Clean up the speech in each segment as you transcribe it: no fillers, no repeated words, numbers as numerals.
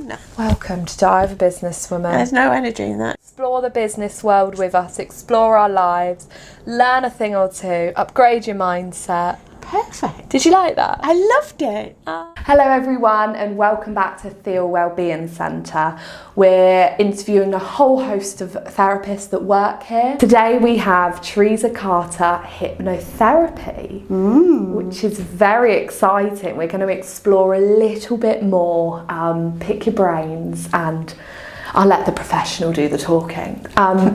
No. Welcome to Dive a Businesswoman. There's no energy in that. Explore the business world with us, explore our lives, learn a thing or two, upgrade your mindset. Perfect. Did you like that? I loved it. Hello everyone and welcome back to Theale Wellbeing Centre. We're interviewing a whole host of therapists that work here. Today we have Theresa Hypnotherapy, which is very exciting. We're going to explore a little bit more, pick your brains, and I'll let the professional do the talking.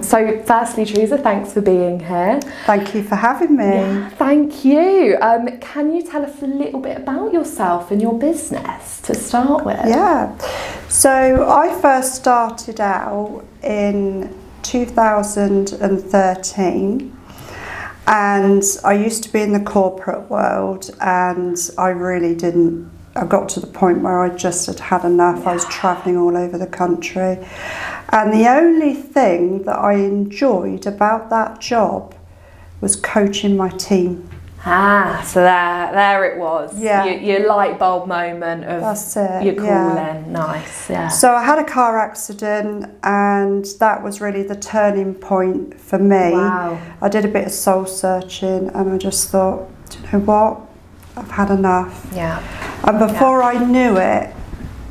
So firstly, Theresa, thanks for being here. Thank you for having me. Yeah, thank you. Can you tell us a little bit about yourself and your business to start with? Yeah. So I first started out in 2013 and I used to be in the corporate world and I got to the point where I just had enough. I was travelling all over the country. And the only thing that I enjoyed about that job was coaching my team. So there it was. Yeah. Your light bulb moment of That's it, your calling. yeah. Nice, yeah. So I had a car accident and that was really the turning point for me. Wow. I did a bit of soul searching and I just thought, do you know what? I've had enough. Yeah. And before I knew it,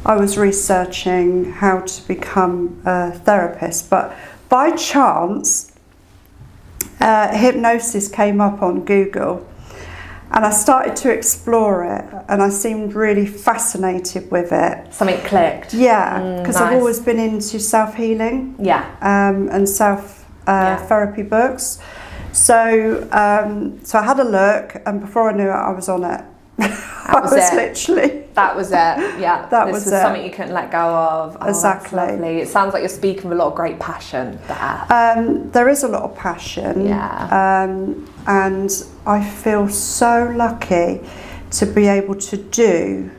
I was researching how to become a therapist. But by chance, hypnosis came up on Google and I started to explore it and I seemed really fascinated with it. Something clicked. Yeah, because nice. I've always been into self-healing and self-therapy books. So I had a look and before I knew it, I was on it. That was it, yeah. This was something you couldn't let go of. Oh, exactly. That's lovely. It sounds like you're speaking with a lot of great passion there. There is a lot of passion. Yeah. And I feel so lucky to be able to do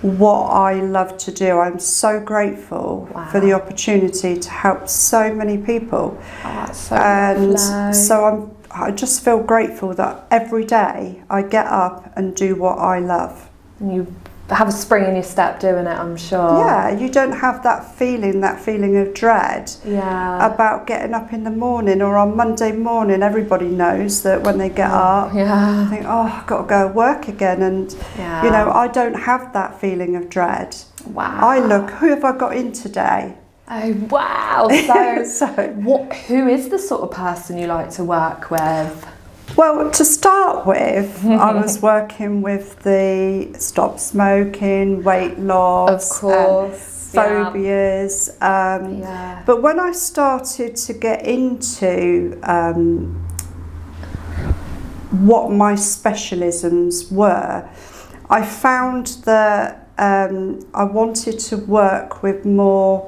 what I love to do. I'm so grateful for the opportunity to help so many people. Oh, that's so lovely. So I just feel grateful that every day I get up and do what I love. And you have a spring in your step doing it, I'm sure. Yeah, you don't have that feeling of dread about getting up in the morning or on Monday morning. Everybody knows that when they get up, they think, oh, I've got to go work again. And, you know, I don't have that feeling of dread. Wow. I look, who have I got in today? Oh, wow. So, who is the sort of person you like to work with? Well, to start with, I was working with the stop smoking, weight loss, of course, phobias. But when I started to get into what my specialisms were, I found that I wanted to work with more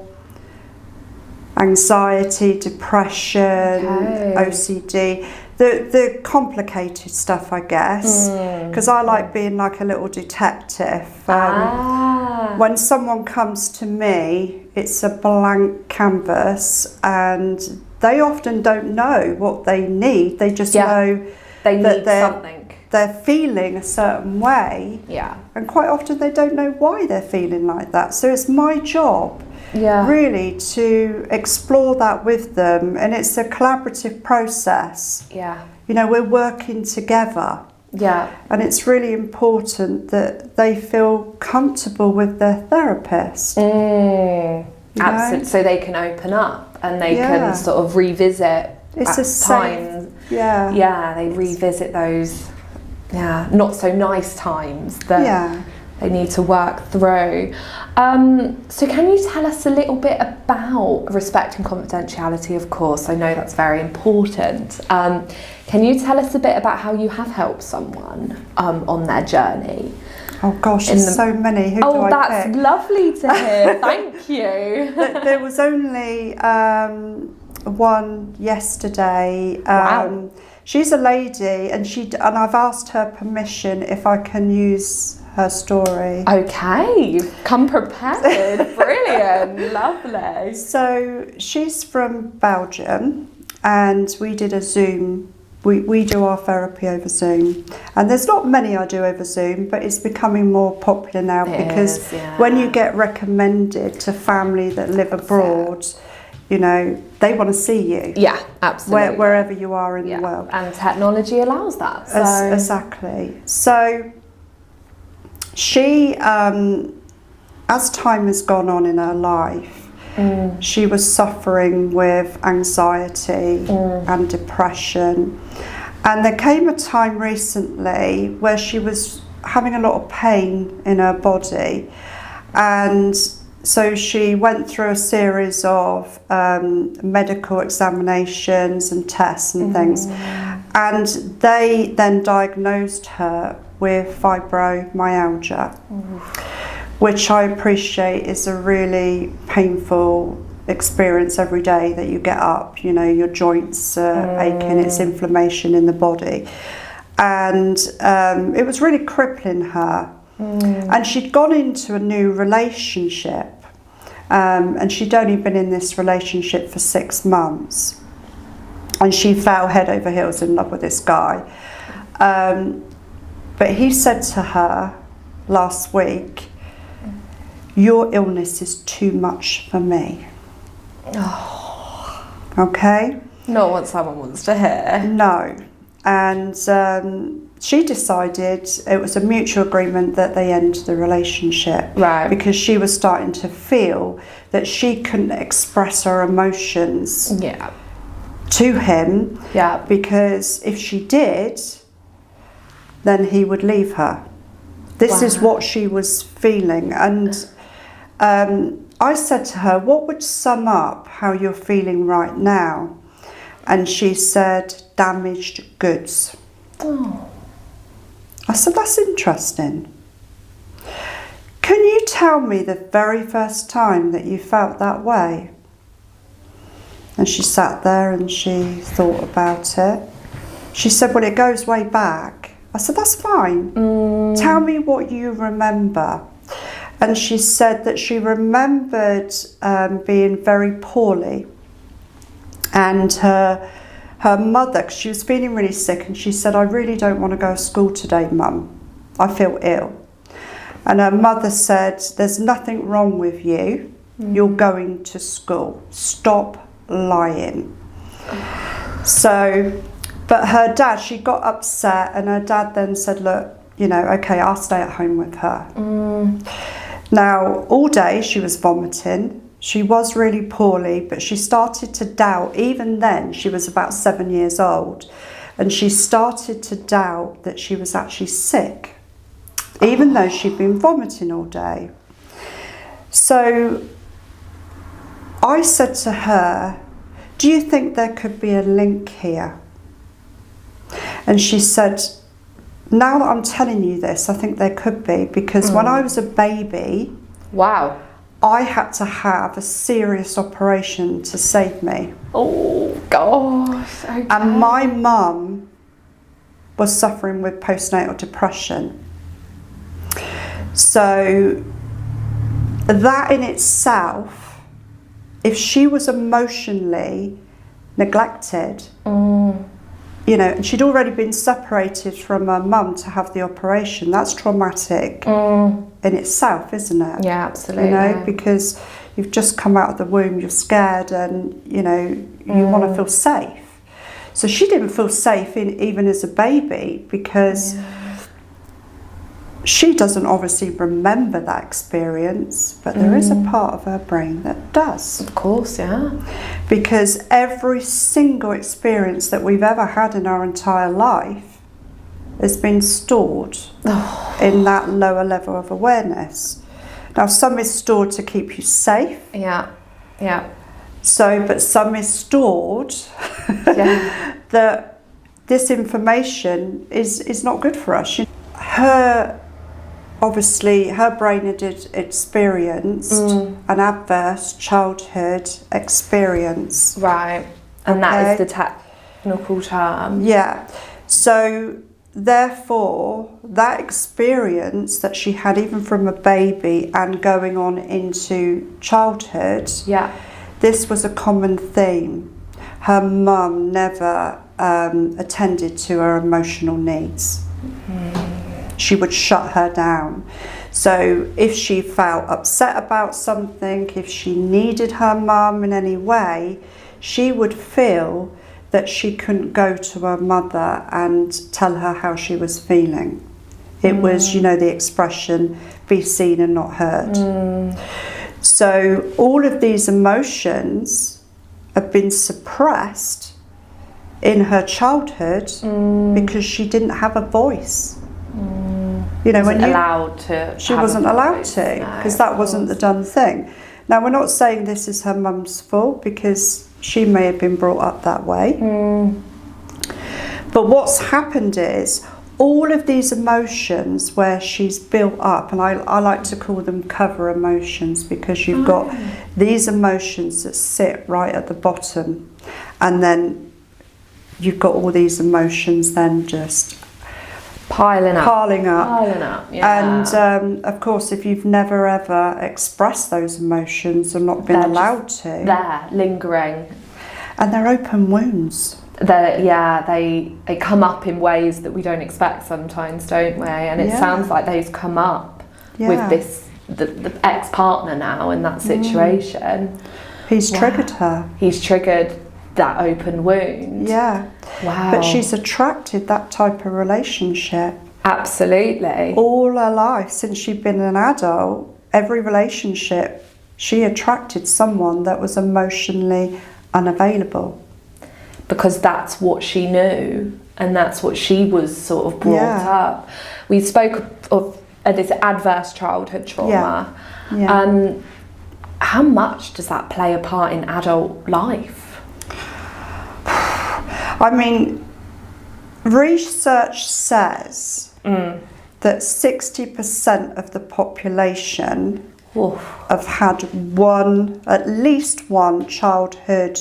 anxiety, depression, OCD, the complicated stuff, I guess, because I like being like a little detective. When someone comes to me, it's a blank canvas and they often don't know what they need. They just know they need something. They're feeling a certain way. Yeah. And quite often they don't know why they're feeling like that. So it's my job really to explore that with them, and it's a collaborative process. Yeah. You know, we're working together. Yeah. And it's really important that they feel comfortable with their therapist. Absolutely. So they can open up and they can sort of revisit times. They revisit those not so nice times that they need to work through. So can you tell us a little bit about respect and confidentiality? Of course, I know that's very important. Can you tell us a bit about how you have helped someone on their journey? Oh gosh, there's so many. Who do I pick? That's lovely to hear. Thank you. There was only one yesterday. Wow. She's a lady, and I've asked her permission if I can use her story. Okay, you've come prepared. Brilliant, lovely. So she's from Belgium, and we did a Zoom We do our therapy over Zoom, and there's not many I do over Zoom, but it's becoming more popular now because when you get recommended to family that live abroad, you know, they want to see you. Yeah, absolutely. Wherever you are in the world. And technology allows that. So. Exactly. So she, as time has gone on in her life, she was suffering with anxiety and depression. And there came a time recently where she was having a lot of pain in her body. And so she went through a series of medical examinations and tests and things. And they then diagnosed her with fibromyalgia. Which I appreciate is a really painful experience every day that you get up, you know, your joints are aching, it's inflammation in the body. And it was really crippling her. And she'd gone into a new relationship, and she'd only been in this relationship for 6 months. And she fell head over heels in love with this guy. But he said to her last week, "Your illness is too much for me." Oh. Okay? Not what someone wants to hear. No. And she decided it was a mutual agreement that they end the relationship. Right. Because she was starting to feel that she couldn't express her emotions to him. Yeah. Because if she did, then he would leave her. This is what she was feeling. And I said to her, "What would sum up how you're feeling right now?" And she said, "Damaged goods." Oh. I said, "That's interesting. Can you tell me the very first time that you felt that way?" And she sat there and she thought about it. She said, "Well, it goes way back." I said, "That's fine. Tell me what you remember." And she said that she remembered being very poorly, and her mother, 'cause she was feeling really sick, and she said, "I really don't want to go to school today, Mum. I feel ill." And her mother said, "There's nothing wrong with you. You're going to school. Stop lying." So, but her dad, she got upset, and her dad then said, "Look, you know, okay, I'll stay at home with her." Now, all day she was vomiting. She was really poorly, but she started to doubt. Even then, she was about 7 years old, and she started to doubt that she was actually sick, even though she'd been vomiting all day. So I said to her, "Do you think there could be a link here?" And she said, "Now that I'm telling you this, I think there could be, because when I was a baby, I had to have a serious operation to save me." Oh gosh. Okay. And my mum was suffering with postnatal depression. So that in itself, if she was emotionally neglected, you know, and she'd already been separated from her mum to have the operation, that's traumatic in itself, isn't it? Yeah, absolutely. You know, because you've just come out of the womb, you're scared, and, you know, you want to feel safe. So she didn't feel safe even as a baby, because she doesn't obviously remember that experience, but there is a part of her brain that does. Of course, yeah. Because every single experience that we've ever had in our entire life has been stored in that lower level of awareness. Now, some is stored to keep you safe. Yeah, yeah. So, but some is stored that this information is not good for us. Obviously, her brain had experienced an adverse childhood experience. Right, and that is the technical term. Yeah, so therefore, that experience that she had even from a baby and going on into childhood, this was a common theme. Her mum never attended to her emotional needs. She would shut her down. So if she felt upset about something, if she needed her mum in any way, she would feel that she couldn't go to her mother and tell her how she was feeling. It was, you know, the expression, be seen and not heard. So all of these emotions have been suppressed in her childhood because she didn't have a voice. You know, she wasn't allowed to, because that wasn't the done thing. Now, we're not saying this is her mum's fault, because she may have been brought up that way. But what's happened is all of these emotions where she's built up, and I like to call them cover emotions, because you've got these emotions that sit right at the bottom, and then you've got all these emotions then just piling up. And of course, if you've never ever expressed those emotions or not been allowed to, they're lingering, and they're open wounds. They come up in ways that we don't expect sometimes, don't we? And it sounds like those come up with the ex-partner now in that situation. He's triggered her. He's triggered that open wound. Yeah. Wow. But she's attracted that type of relationship. Absolutely. All her life, since she'd been an adult, every relationship, she attracted someone that was emotionally unavailable. Because that's what she knew, and that's what she was sort of brought up. We spoke of this adverse childhood trauma. How much does that play a part in adult life? I mean, research says that 60% of the population have had at least one childhood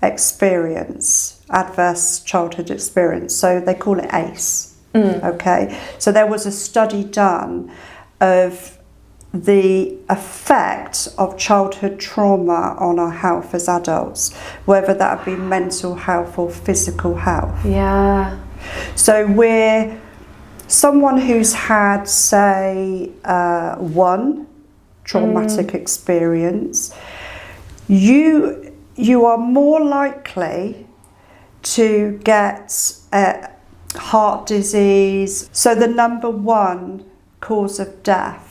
experience, adverse childhood experience. So they call it ACE. Okay. So there was a study done of the effect of childhood trauma on our health as adults, whether that be mental health or physical health. Yeah. So we're someone who's had, say, one traumatic experience, you are more likely to get heart disease. So the number one cause of death,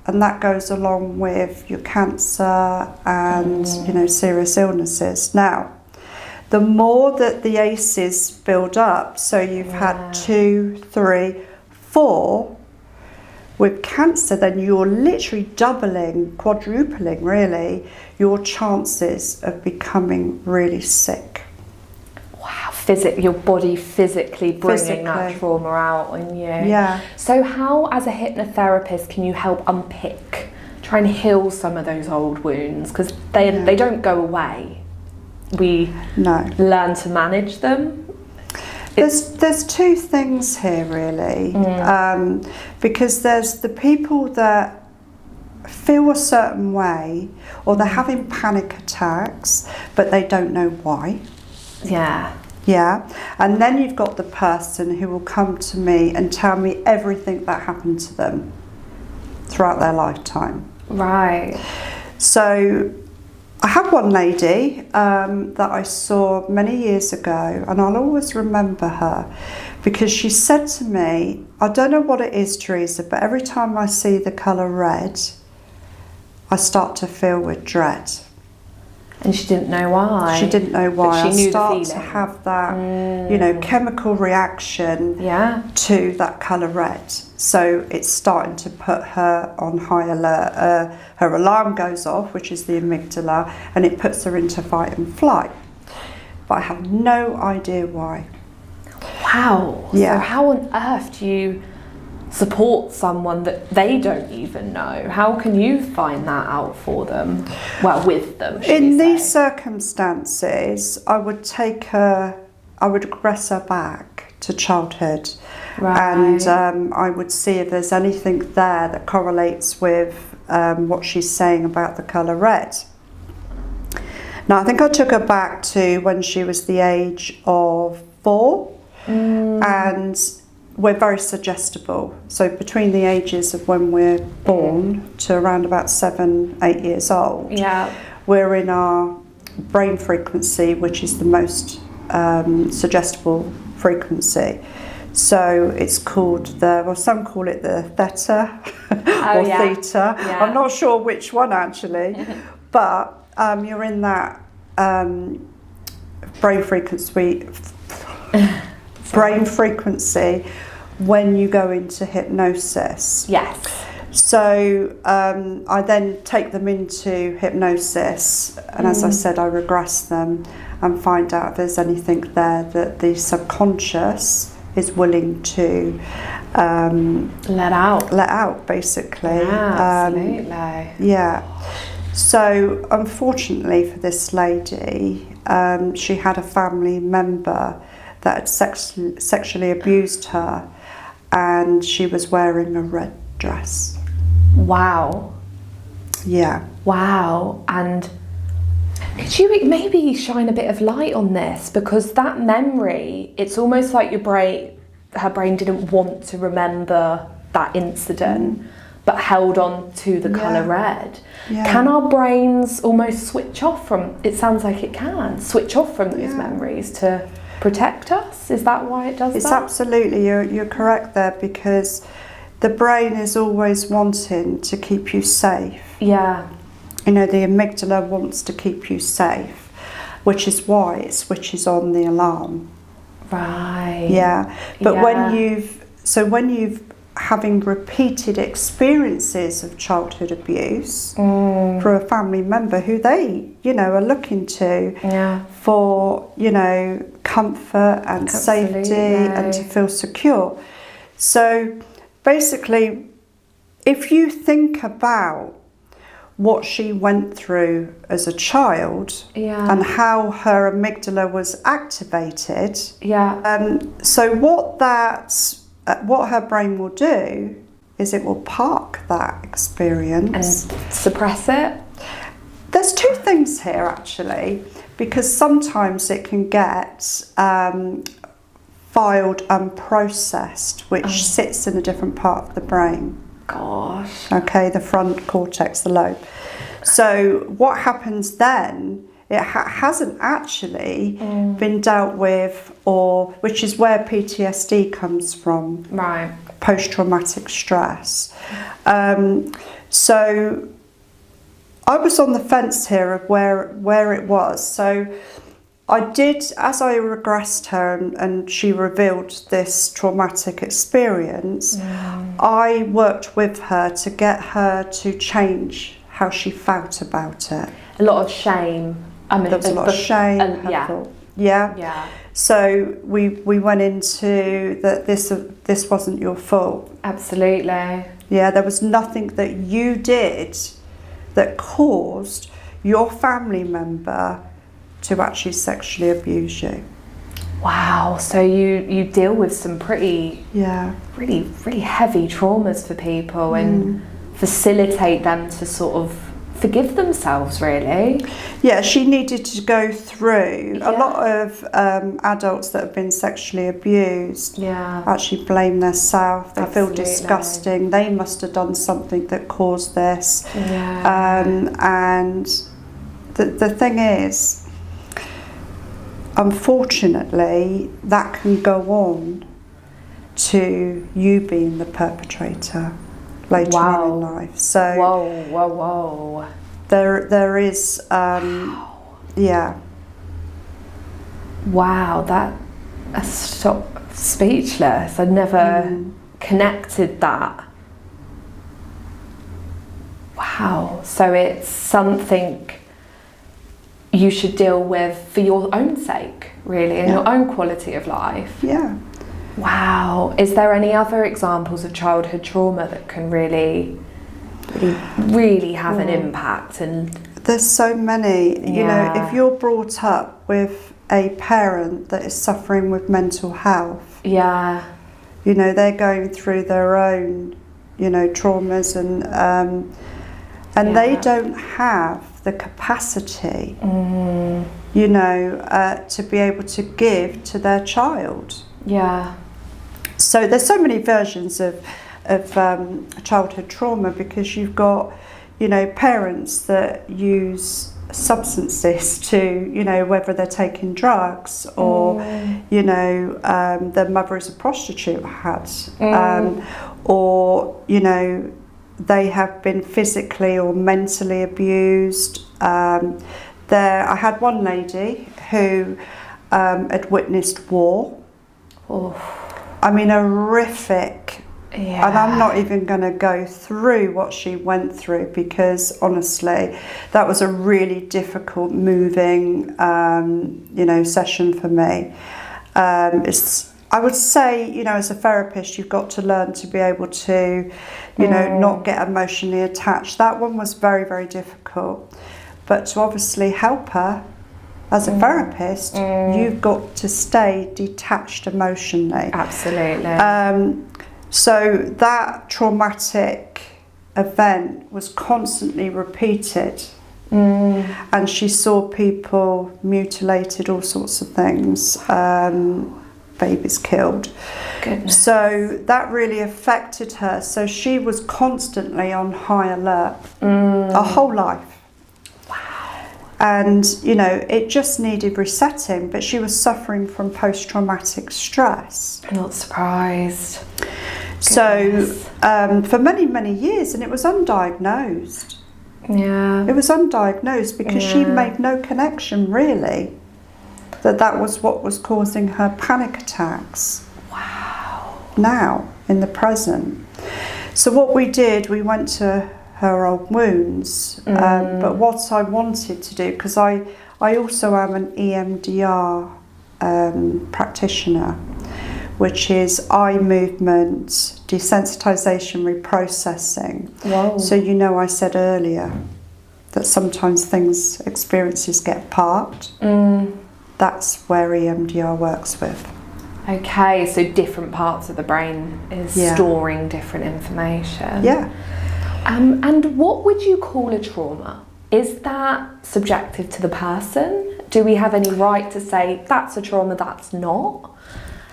and that goes along with your cancer and serious illnesses. Now, the more that the ACEs build up, so you've had 2, 3, 4 with cancer, then you're literally doubling, quadrupling really, your chances of becoming really sick. Wow, your body physically bringing that trauma out in you. Yeah. So how, as a hypnotherapist, can you help unpick, try and heal some of those old wounds? Because they don't go away. We learn to manage them. There's two things here really, because there's the people that feel a certain way, or they're having panic attacks, but they don't know why. Yeah, and then you've got the person who will come to me and tell me everything that happened to them throughout their lifetime. Right. So I had one lady that I saw many years ago, and I'll always remember her because she said to me, I don't know what it is, Theresa, but every time I see the colour red, I start to feel with dread. And she didn't know why. She didn't know why. But she knew I start the to feeling. have that, chemical reaction to that colour red. So it's starting to put her on high alert. Her alarm goes off, which is the amygdala, and it puts her into fight and flight. But I have no idea why. Wow. Yeah. So how on earth do you support someone that they don't even know? How can you find that out for them? Well, with them, in these circumstances, I would regress her back to childhood. Right. And I would see if there's anything there that correlates with what she's saying about the colour red. Now, I think I took her back to when she was the age of 4, and we're very suggestible. So between the ages of when we're born to around about 7, 8 years old, we're in our brain frequency, which is the most suggestible frequency. So it's called some call it the theta or theta. Yeah. I'm not sure which one actually, but you're in that brain frequency when you go into hypnosis. Yes. So I then take them into hypnosis, and as I said, I regress them and find out if there's anything there that the subconscious is willing to let out, basically. Absolutely. So unfortunately for this lady, she had a family member that had sexually abused her, and she was wearing a red dress. Wow. Yeah. Wow. And could you maybe shine a bit of light on this? Because that memory, it's almost like her brain didn't want to remember that incident, but held on to the colour red. Yeah. Can our brains almost switch off from, it sounds like it can, switch off from those memories to protect us? Is that why it does that? It's absolutely, you're correct there, because the brain is always wanting to keep you safe. Yeah. You know, the amygdala wants to keep you safe, which is why it switches on the alarm. Right. Yeah. But when you've having repeated experiences of childhood abuse for a family member who they, are looking to for, comfort and safety and to feel secure. So basically, if you think about what she went through as a child and how her amygdala was activated, so what her brain will do is it will park that experience and suppress it. There's two things here actually, because sometimes it can get filed unprocessed, which sits in a different part of the brain. Gosh. Okay, the front cortex, the lobe. So what happens then, it hasn't actually been dealt with, which is where PTSD comes from. Right. Post-traumatic stress. So I was on the fence here of where it was. So I did, as I regressed her and she revealed this traumatic experience, I worked with her to get her to change how she felt about it. A lot of shame. There was a lot of shame. Yeah. So we went into that this wasn't your fault. Absolutely. Yeah, there was nothing that you did that caused your family member to actually sexually abuse you. Wow, so you deal with some pretty really heavy traumas for people and facilitate them to sort of forgive themselves, really. Yeah, she needed to go through a lot of adults that have been sexually abused actually blame themselves. They feel disgusting. They must have done something that caused this. And the thing is, unfortunately, that can go on to you being the perpetrator later on in life. So whoa. There is Wow, that's speechless. I'd never connected that. Wow. So it's something you should deal with for your own sake, really, and your own quality of life. Yeah. Wow. Is there any other examples of childhood trauma that can really have an impact? And there's so many. You know, if you're brought up with a parent that is suffering with mental health, you know, they're going through their own, traumas and they don't have the capacity to be able to give to their child. Yeah. So there's so many versions of childhood trauma, because you've got, parents that use substances to, whether they're taking drugs or, their mother is a prostitute, or, they have been physically or mentally abused. I had one lady who had witnessed war. I mean, horrific. Yeah. And I'm not even going to go through what she went through, because honestly, that was a really difficult, moving, session for me. I would say, as a therapist, you've got to learn to be able to, not get emotionally attached. That one was very, very difficult. But to obviously help her as a therapist, you've got to stay detached emotionally. Absolutely. So that traumatic event was constantly repeated. And she saw people mutilated, all sorts of things, babies killed. Goodness. So that really affected her. So she was constantly on high alert her whole life. And, it just needed resetting, but she was suffering from post-traumatic stress. I'm not surprised. So for many, many years, and it was undiagnosed. Yeah. It was undiagnosed because she made no connection, really, that was what was causing her panic attacks. Wow. Now, in the present. So what we did, we went to her old wounds, but what I wanted to do, because I also am an EMDR practitioner, which is eye movement desensitization reprocessing. Wow. So I said earlier that sometimes experiences get parked. That's where EMDR works with. Okay, so different parts of the brain is storing different information. Yeah. And what would you call a trauma? Is that subjective to the person? Do we have any right to say that's a trauma, that's not?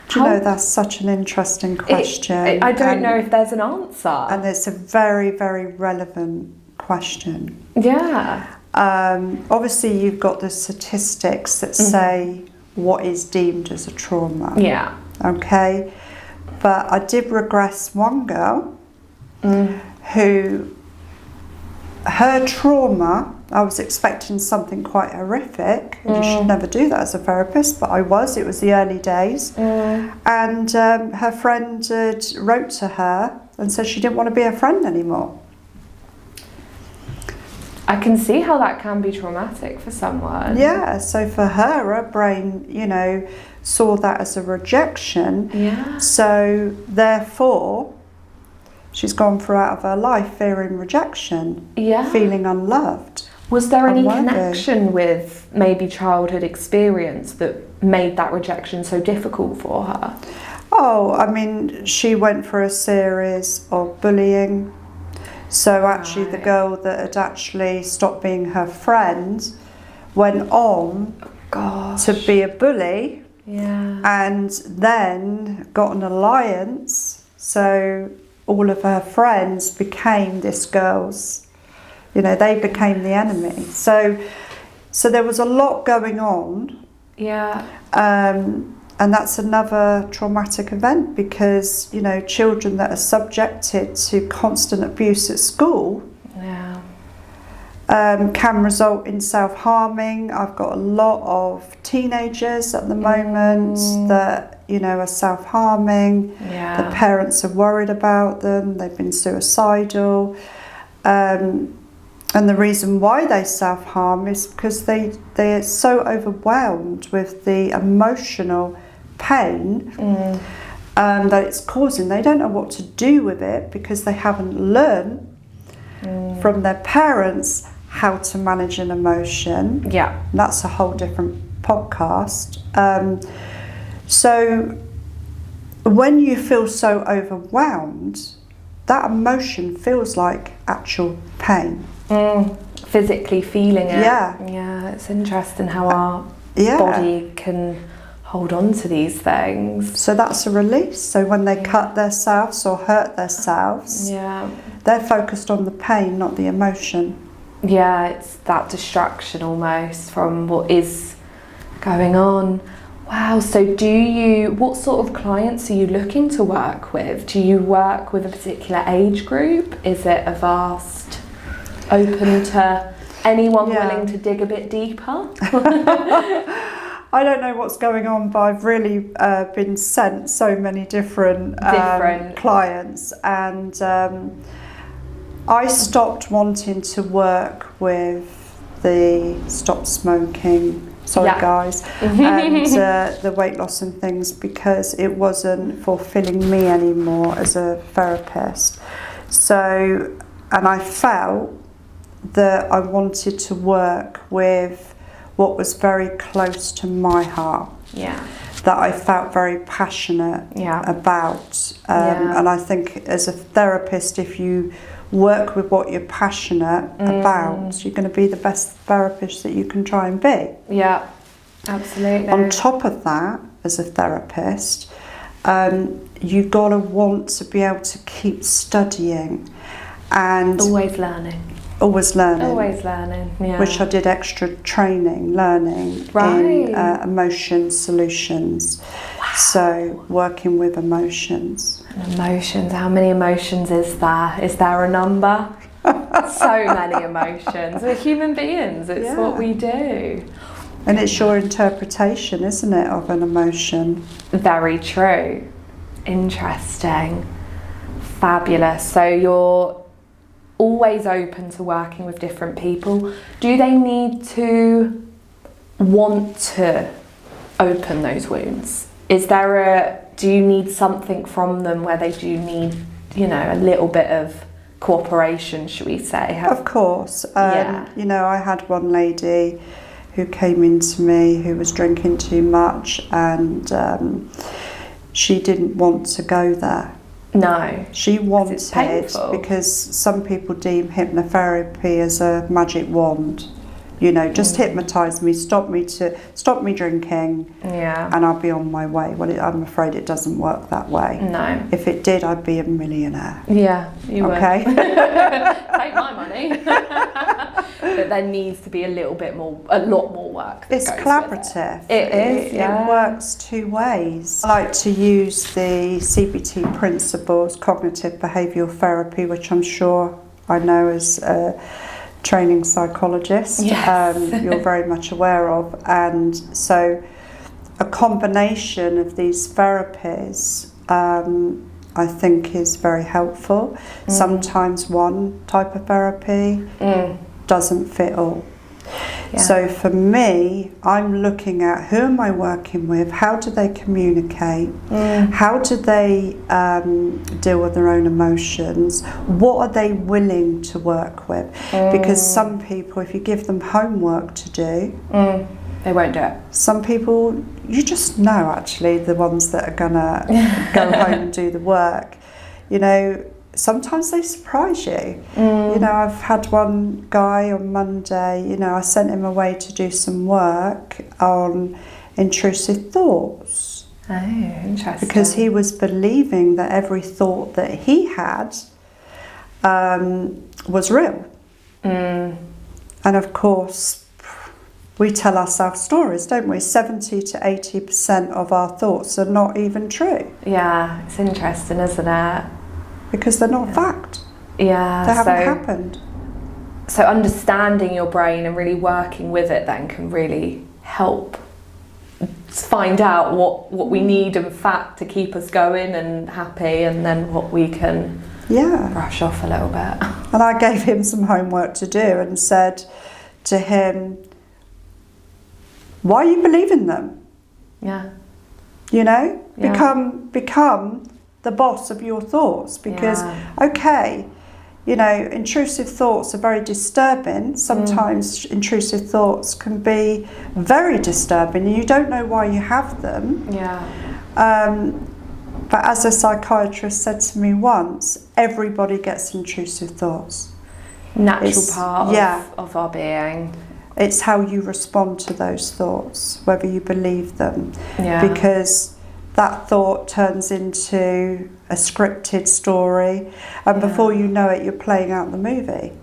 Do you know, that's such an interesting question. I don't know if there's an answer. And it's a very, very relevant question. Yeah. Obviously, you've got the statistics that say what is deemed as a trauma. Yeah. Okay. But I did regress one girl who, her trauma, I was expecting something quite horrific. You should never do that as a therapist, but I was. It was the early days. And her friend wrote to her and said she didn't want to be a friend anymore. I can see how that can be traumatic for someone. Yeah, so for her brain, saw that as a rejection. Yeah. So therefore, she's gone throughout of her life fearing rejection, feeling unloved. Was there any connection with maybe childhood experience that made that rejection so difficult for her? Oh, I mean, she went through a series of bullying. So actually the girl that had actually stopped being her friend went on to be a bully. Yeah. And then got an alliance. So all of her friends became this girl's, they became the enemy. So there was a lot going on. Yeah. And that's another traumatic event, because, children that are subjected to constant abuse at school can result in self-harming. I've got a lot of teenagers at the moment that, are self-harming. Yeah. The parents are worried about them. They've been suicidal. And the reason why they self-harm is because they're so overwhelmed with the emotional pain that it's causing. They don't know what to do with it because they haven't learned from their parents how to manage an emotion. Yeah. And that's a whole different podcast. So when you feel so overwhelmed, that emotion feels like actual pain. physically feeling it. Yeah. It's interesting how our body can hold on to these things. So that's a release. So when they cut themselves or hurt themselves, they're focused on the pain, not the emotion. Yeah, it's that distraction almost from what is going on. Wow, so what sort of clients are you looking to work with? Do you work with a particular age group? Is it a vast, open to anyone willing to dig a bit deeper? I don't know what's going on, but I've really been sent so many different clients, and I stopped wanting to work with the stop smoking, guys, and the weight loss and things, because it wasn't fulfilling me anymore as a therapist. So, and I felt that I wanted to work with what was very close to my heart, that I felt very passionate about. And I think as a therapist, if you work with what you're passionate about, you're going to be the best therapist that you can try and be. Yeah, absolutely. On top of that, as a therapist, you've got to want to be able to keep studying and always learning. Always learning, which I did extra training, learning in emotion solutions. Wow. So working with emotions. Emotions, how many emotions is there? Is there a number? So many emotions. We're human beings, it's what we do. And it's your interpretation, isn't it, of an emotion? Very true. Interesting. Fabulous. So you're always open to working with different people. Do they need to want to open those wounds? Do you need something from them where they do need, a little bit of cooperation, should we say? Of course. I had one lady who came into me who was drinking too much, and she didn't want to go there. No. She wanted, because some people deem hypnotherapy as a magic wand. Just hypnotise me, stop me drinking, and I'll be on my way. Well, I'm afraid it doesn't work that way. No. If it did, I'd be a millionaire. Yeah, you would. Okay. Take my money. But there needs to be a lot more work. It's collaborative. It is. It works two ways. I like to use the CBT principles, cognitive behavioural therapy, which I'm sure I know as a training psychologist. Yes. You're very much aware of, and so a combination of these therapies I think is very helpful. Sometimes one type of therapy doesn't fit all. So for me, I'm looking at who am I working with, how do they communicate, how do they deal with their own emotions, what are they willing to work with, because some people, if you give them homework to do, they won't do it. Some people, you just know actually the ones that are gonna go home and do the work. Sometimes they surprise you. I've had one guy on Monday, I sent him away to do some work on intrusive thoughts. Oh, interesting. Because he was believing that every thought that he had was real. And of course, we tell ourselves stories, don't we? 70 to 80% of our thoughts are not even true. Yeah, it's interesting, isn't it? Because they're not fact. Yeah. They haven't happened. So understanding your brain and really working with it then can really help find out what we need in fact to keep us going and happy, and then what we can brush off a little bit. And I gave him some homework to do and said to him, why are you believing them? Yeah. Become the boss of your thoughts, because intrusive thoughts are very disturbing. Sometimes intrusive thoughts can be very disturbing and you don't know why you have them. But as a psychiatrist said to me once, everybody gets intrusive thoughts. natural part of our being. It's how you respond to those thoughts, whether you believe them. Yeah. Because that thought turns into a scripted story, and before you know it, you're playing out the movie.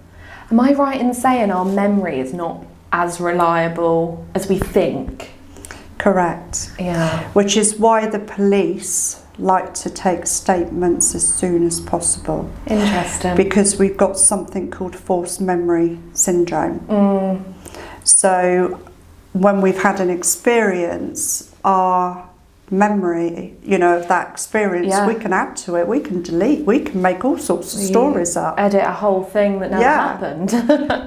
Am I right in saying our memory is not as reliable as we think? Correct. Yeah. Which is why the police like to take statements as soon as possible. Interesting. Because we've got something called false memory syndrome. So when we've had an experience, our memory, of that experience, we can add to it, we can delete, we can make all sorts of stories up. Edit a whole thing that never happened.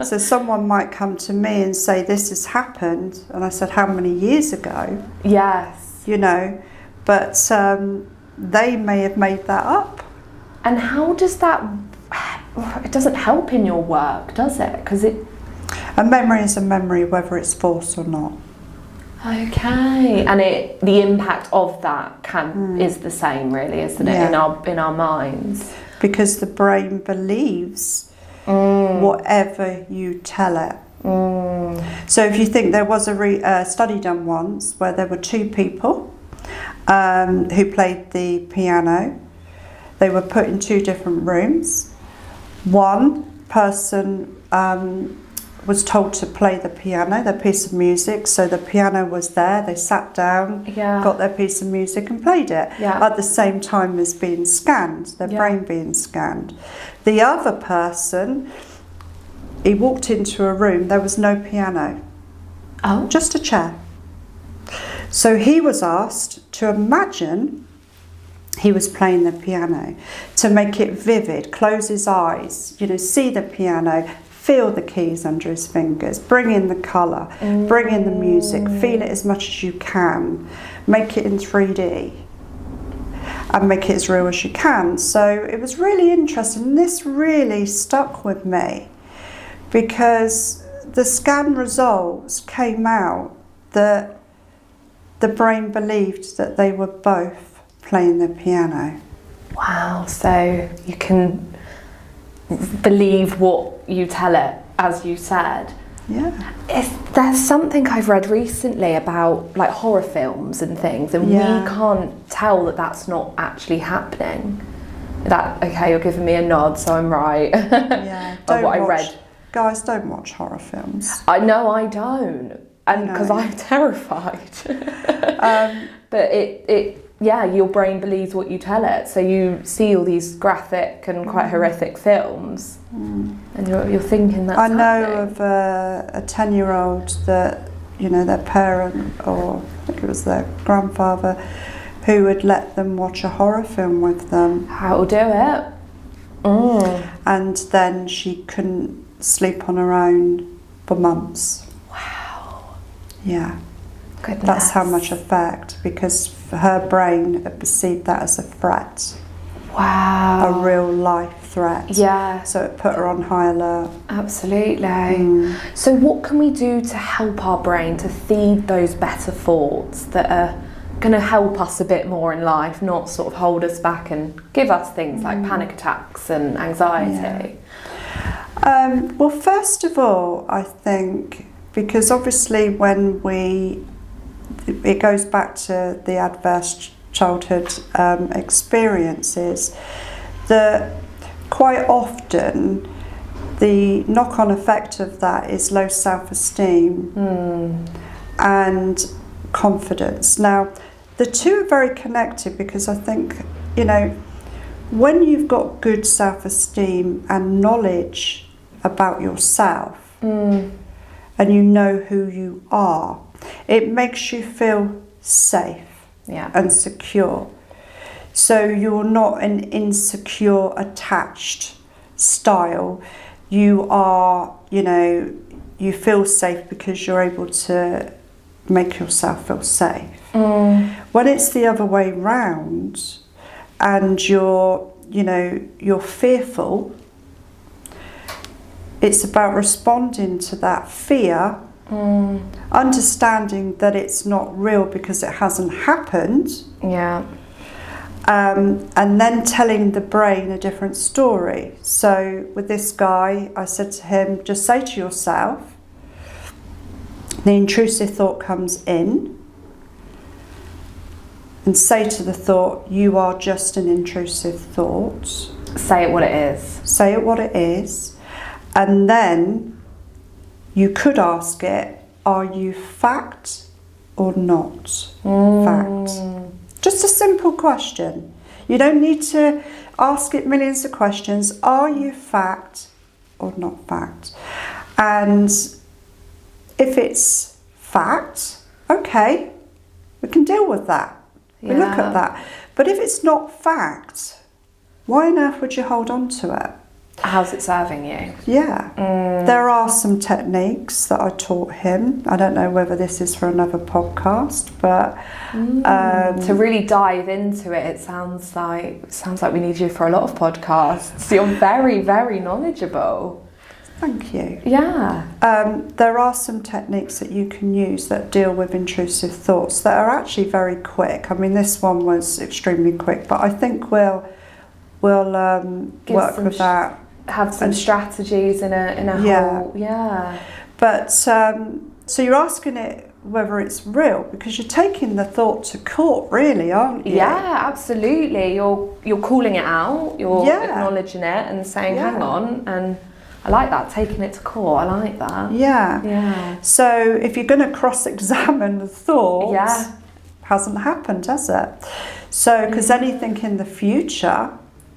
So someone might come to me and say, this has happened, and I said, how many years ago? Yes. But they may have made that up. And how does that, it doesn't help in your work, does it? Because a memory is a memory, whether it's false or not. Okay, and the impact of that is the same, really, isn't it? In our minds, because the brain believes whatever you tell it. So if you think, there was a study done once where there were two people who played the piano. They were put in two different rooms. One person was told to play the piano, their piece of music, so the piano was there, they sat down, got their piece of music and played it, at the same time as being scanned, their brain being scanned. The other person, he walked into a room, there was no piano, just a chair. So he was asked to imagine he was playing the piano, to make it vivid, close his eyes, see the piano, feel the keys under his fingers, bring in the colour, bring in the music, feel it as much as you can, make it in 3D and make it as real as you can. So it was really interesting. This really stuck with me because the scan results came out that the brain believed that they were both playing the piano. Wow, so you can believe what you tell it, as you said. Yeah. There's something I've read recently about like horror films and things, and we can't tell that that's not actually happening. Okay, you're giving me a nod, so I'm right. Yeah. Of what I read. Guys, don't watch horror films. I know I don't, and because I'm terrified. But your brain believes what you tell it. So you see all these graphic and quite horrific films, and you're thinking that's happening. I know of a 10-year-old that, their parent, or I think it was their grandfather, who would let them watch a horror film with them. How to do it. And then she couldn't sleep on her own for months. Wow. Yeah. Goodness. That's how much effect, because her brain had perceived that as a threat. Wow. A real life threat. Yeah. So it put her on high alert. Absolutely. So what can we do to help our brain to feed those better thoughts that are going to help us a bit more in life, not sort of hold us back and give us things like panic attacks and anxiety? Well, first of all, I think, because obviously it goes back to the adverse childhood experiences, that quite often the knock-on effect of that is low self-esteem and confidence. Now, the two are very connected, because I think, when you've got good self-esteem and knowledge about yourself, and you know who you are, it makes you feel safe and secure. So you're not an insecure, attached style. You are, you feel safe because you're able to make yourself feel safe. When it's the other way round and you're fearful, it's about responding to that fear, understanding that it's not real because it hasn't happened, and then telling the brain a different story. So with this guy, I said to him, just say to yourself, the intrusive thought comes in, and say to the thought, you are just an intrusive thought. Say it what it is. Say it what it is. And then you could ask it, are you fact or not fact? Just a simple question. You don't need to ask it millions of questions. Are you fact or not fact? And if it's fact, okay, we can deal with that. We look at that. But if it's not fact, why on earth would you hold on to it? How's it serving you? Yeah. There are some techniques that I taught him. I don't know whether this is for another podcast, but to really dive into it, it sounds like we need you for a lot of podcasts. You're very, very knowledgeable. Thank you. Yeah. There are some techniques that you can use that deal with intrusive thoughts that are actually very quick. I mean, this one was extremely quick, but I think we'll work with that. Have some strategies in a whole, yeah. But so you're asking it whether it's real, because you're taking the thought to court, really, aren't you? Yeah, absolutely. You're calling it out. You're acknowledging it and saying, hang on, and I like that, taking it to court. I like that. Yeah. Yeah. So if you're going to cross-examine the thought, hasn't happened, has it? So because anything in the future,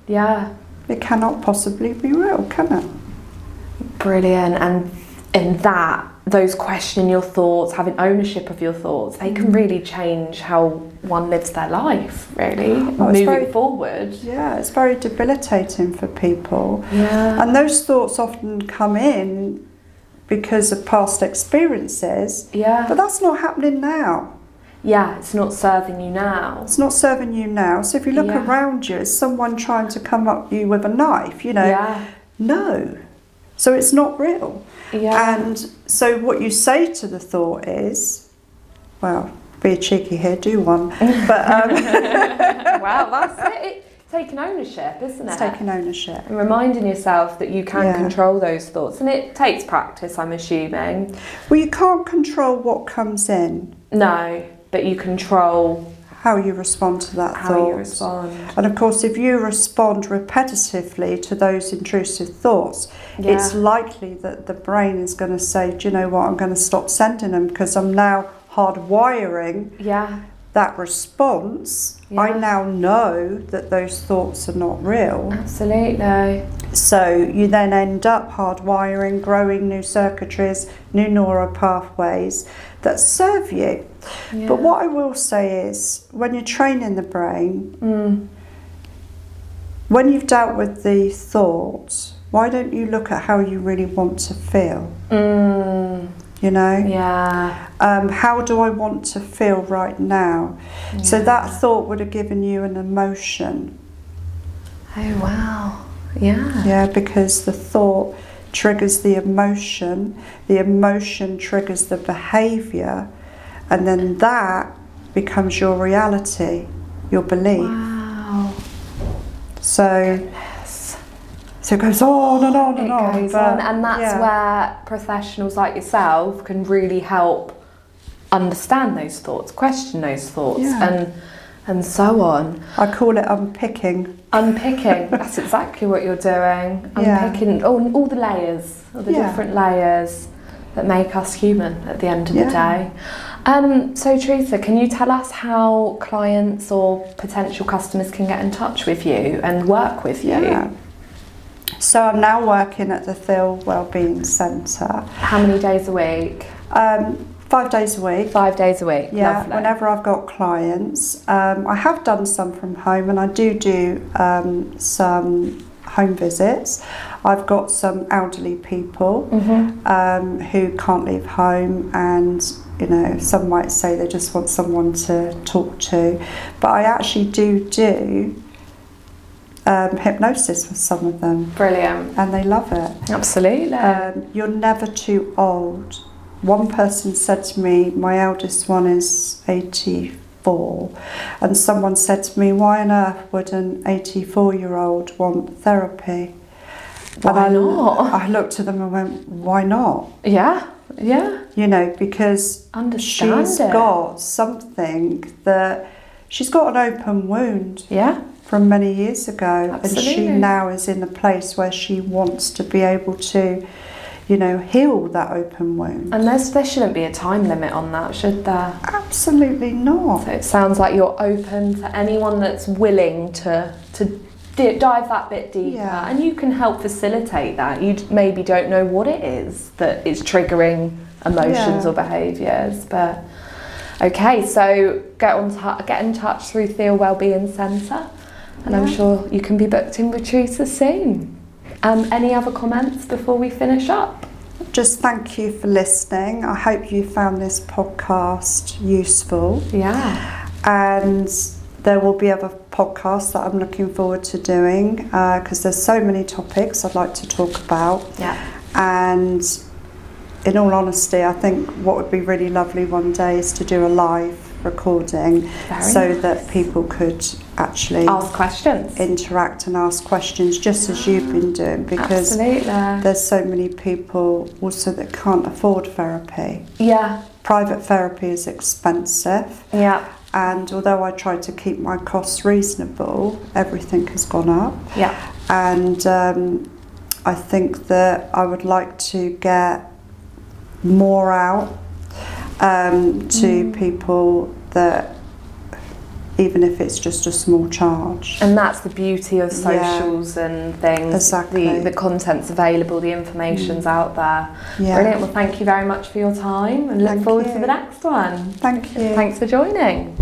it cannot possibly be real, can it? Brilliant. And in that, those questioning your thoughts, having ownership of your thoughts, they can really change how one lives their life, really, moving forward. Yeah, it's very debilitating for people. Yeah. And those thoughts often come in because of past experiences. Yeah. But that's not happening now. Yeah, it's not serving you now. It's not serving you now. So if you look around you, is someone trying to come up you with a knife, you know? No. So it's not real. Yeah. And so what you say to the thought is, well, be cheeky here, do one. But wow, that's it. It's taking ownership, isn't it? It's taking ownership. And reminding yourself that you can control those thoughts. And it takes practice, I'm assuming. Well, you can't control what comes in. No, but you control how you respond to that thought. How you respond. And of course, if you respond repetitively to those intrusive thoughts, it's likely that the brain is going to say, do you know what, I'm going to stop sending them because I'm now hardwiring that response. I now know that those thoughts are not real. Absolutely. So you then end up hardwiring, growing new circuitries, new neural pathways that serve you. Yeah. But what I will say is, when you're training the brain, when you've dealt with the thoughts, why don't you look at how you really want to feel? You know? Yeah. How do I want to feel right now? Yeah. So that thought would have given you an emotion. Oh, wow. Yeah. Yeah, because the thought triggers the emotion triggers the behaviour, and then that becomes your reality, your belief. Wow. So it goes on and on and on. And that's where professionals like yourself can really help understand those thoughts, question those thoughts, and so on. I call it unpicking. Unpicking, that's exactly what you're doing. Unpicking all the layers, all the different layers that make us human at the end of the day. So Theresa, can you tell us how clients or potential customers can get in touch with you and work with you? Yeah. So I'm now working at the Theale Wellbeing Centre. How many days a week? 5 days a week. 5 days a week, yeah. Lovely. Whenever I've got clients. I have done some from home, and I do some home visits. I've got some elderly people who can't leave home, and you know, some might say they just want someone to talk to, but I actually do hypnosis with some of them. Brilliant. And they love it. Absolutely. You're never too old. One person said to me, my eldest one is 84 84. And someone said to me, why on earth would an 84-year-old want therapy? Why not? I looked at them and went, why not? Yeah, yeah. You know, because she's got something that, she's got an open wound. Yeah. From many years ago. Absolutely. And she now is in a place where she wants to be able to, you know, heal that open wound. And there shouldn't be a time limit on that, should there? Absolutely not. So it sounds like you're open to anyone that's willing to dive that bit deeper, Yeah. and you can help facilitate that. You maybe don't know what it is that is triggering emotions or behaviours, but okay, so get in touch through Theale Wellbeing Centre, and I'm sure you can be booked in with Theresa soon. Any other comments before we finish up? Just thank you for listening. I hope you found this podcast useful. Yeah. And there will be other podcasts that I'm looking forward to doing, because there's so many topics I'd like to talk about. Yeah. And in all honesty, I think what would be really lovely one day is to do a live recording that people could actually ask questions, interact and ask questions, just as you've been doing, because there's so many people also that can't afford therapy. Yeah. Private therapy is expensive. Yeah. And although I try to keep my costs reasonable, everything has gone up. Yeah. And I think that I would like to get more out to people, that even if it's just a small charge. And that's the beauty of socials and things. Exactly. The content's available, the information's out there. Yeah. Brilliant. Well, thank you very much for your time, and look forward to the next one. Thank you. Thanks for joining.